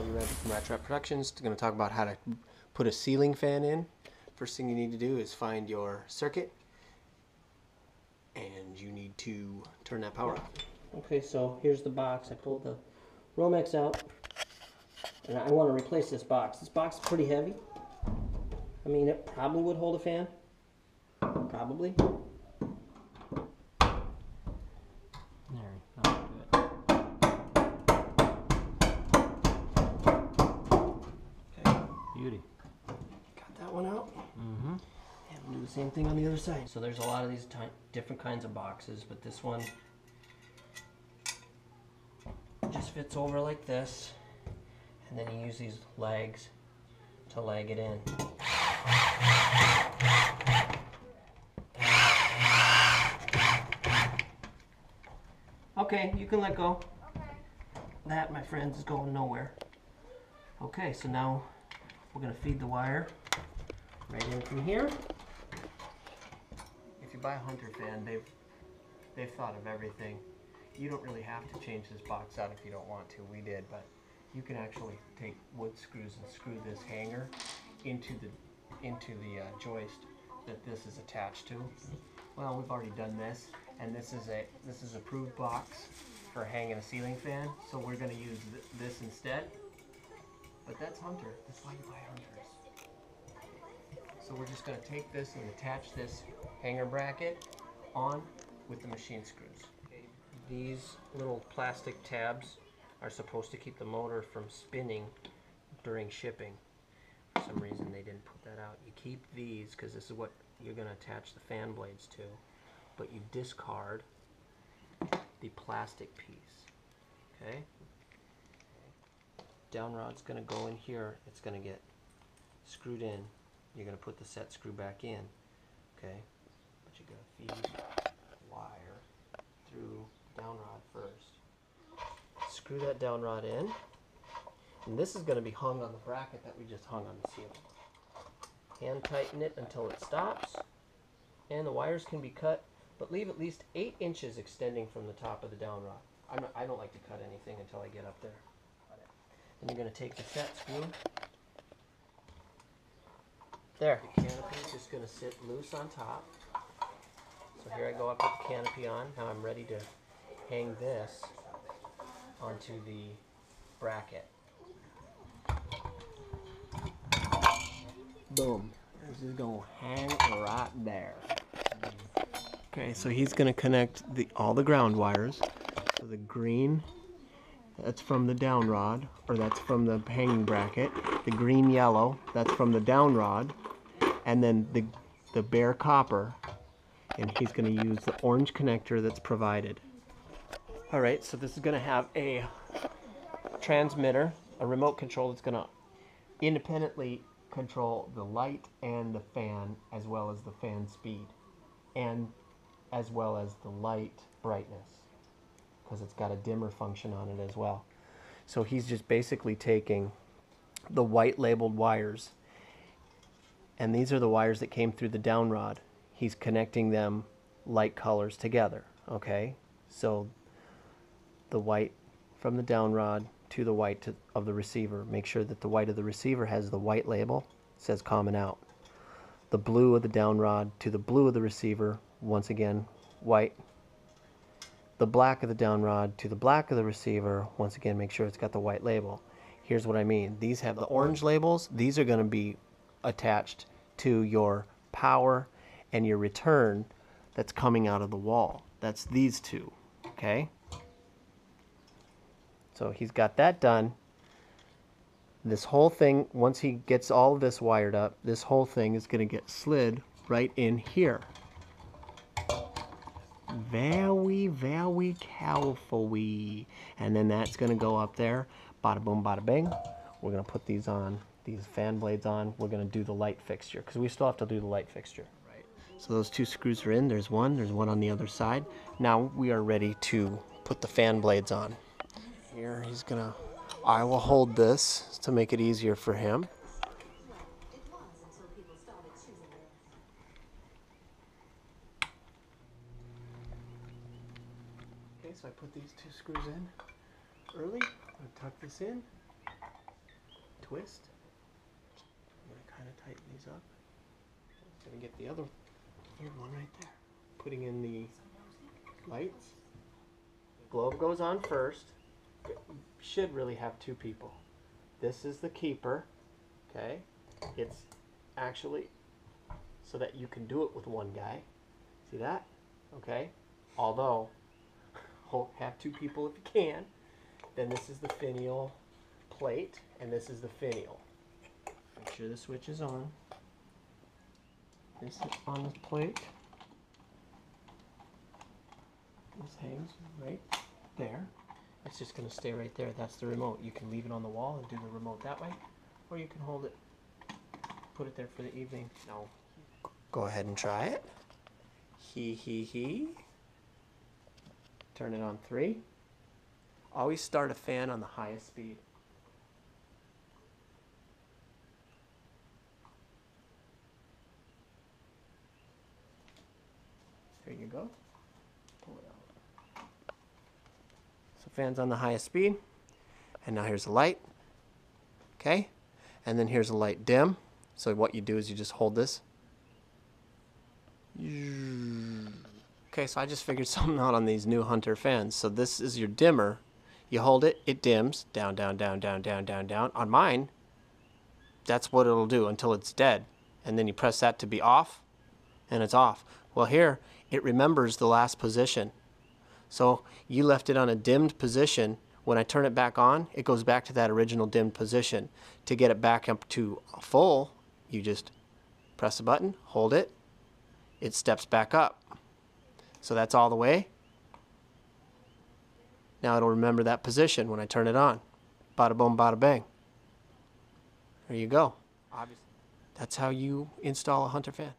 from Rattrap Productions. Going to talk about how to put a ceiling fan in. First thing you need to do is find your circuit, and you need to turn that power off. Okay, so here's the box. I pulled the Romex out, and I want to replace this box. This box is pretty heavy. I mean, it probably would hold a fan. Probably. There, that'll do it. Okay, beauty. Got that one out. Mm-hmm. And we'll do the same thing on the other side. So there's a lot of these different kinds of boxes, but this one just fits over like this, and then you use these legs to leg it in. Okay, you can let go. Okay. That, my friends, is going nowhere. Okay, so now we're going to feed the wire right in from here. If you buy a Hunter fan, they've thought of everything. You don't really have to change this box out if you don't want to. We did, but you can actually take wood screws and screw this hanger into the joist that this is attached to. Well, we've already done this, and this is approved box for hanging a ceiling fan. So we're going to use this instead. But that's Hunter. That's why you buy Hunters. So we're just going to take this and attach this hanger bracket on with the machine screws. Okay. These little plastic tabs are supposed to keep the motor from spinning during shipping. For some reason they didn't put that out. You keep these because this is what you're going to attach the fan blades to, but you discard the plastic piece. Okay? Down rod's going to go in here. It's going to get screwed in. You're going to put the set screw back in. Okay? But you're going to feed the wire through the down rod first. Screw that down rod in. And this is going to be hung on the bracket that we just hung on the ceiling. Hand tighten it until it stops. And the wires can be cut, but leave at least 8 inches extending from the top of the down rod. I don't like to cut anything until I get up there. Then you're going to take the set screw. There, the canopy is just going to sit loose on top. So here I go up with the canopy on. Now I'm ready to hang this onto the bracket. Boom. This is going to hang right there. Okay, so he's going to connect all the ground wires. So the green, that's from the down rod, or that's from the hanging bracket. The green yellow, that's from the down rod. And then the bare copper, and he's going to use the orange connector that's provided. Alright, so this is going to have a transmitter, a remote control that's going to independently control the light and the fan, as well as the fan speed, and as well as the light brightness, because it's got a dimmer function on it as well. So he's just basically taking the white labeled wires, and these are the wires that came through the down rod. He's connecting them light colors together. Okay, so the white from the down rod to the white of the receiver. Make sure that the white of the receiver has the white label, says common out. The blue of the down rod to the blue of the receiver, once again white. The black of the down rod to the black of the receiver, once again make sure it's got the white label. Here's what I mean. These have the orange labels. These are going to be attached to your power and your return that's coming out of the wall. That's these two. Okay? So he's got that done. This whole thing, once he gets all of this wired up, this whole thing is going to get slid right in here. Very, very carefully. And then that's going to go up there. Bada boom, bada bing. We're going to put these on, these fan blades on. We're going to do the light fixture, because we still have to do the light fixture. Right. So those 2 screws are in. There's one on the other side. Now we are ready to put the fan blades on. Here he's going to, I will hold this to make it easier for him. Okay, so I put these 2 screws in early. I'm going to tuck this in. twist. I'm going to kind of tighten these up. I'm going to get the other third one right there. Putting in the lights. Globe goes on first. Should really have two people. This is the keeper. Okay? It's actually so that you can do it with one guy. See that? Okay? Although, have two people if you can. Then this is the finial plate, and this is the finial. Make sure the switch is on. This is on the plate. This hangs right there. It's just going to stay right there. That's the remote. You can leave it on the wall and do the remote that way, or you can hold it, put it there for the evening. Now, go ahead and try it. He. Turn it on 3. Always start a fan on the highest speed. There you go. Pull it out. So fan's on the highest speed. And now here's the light. Okay? And then here's a light dim. So what you do is you just hold this. Okay, so I just figured something out on these new Hunter fans. So this is your dimmer. You hold it, it dims. Down, down, down, down, down, down, down. On mine, that's what it'll do until it's dead. And then you press that to be off, and it's off. Well, here, it remembers the last position. So you left it on a dimmed position. When I turn it back on, it goes back to that original dimmed position. To get it back up to full, you just press a button, hold it, it steps back up. So that's all the way. Now it'll remember that position when I turn it on. Bada boom, bada bang. There you go. Obviously. That's how you install a Hunter fan.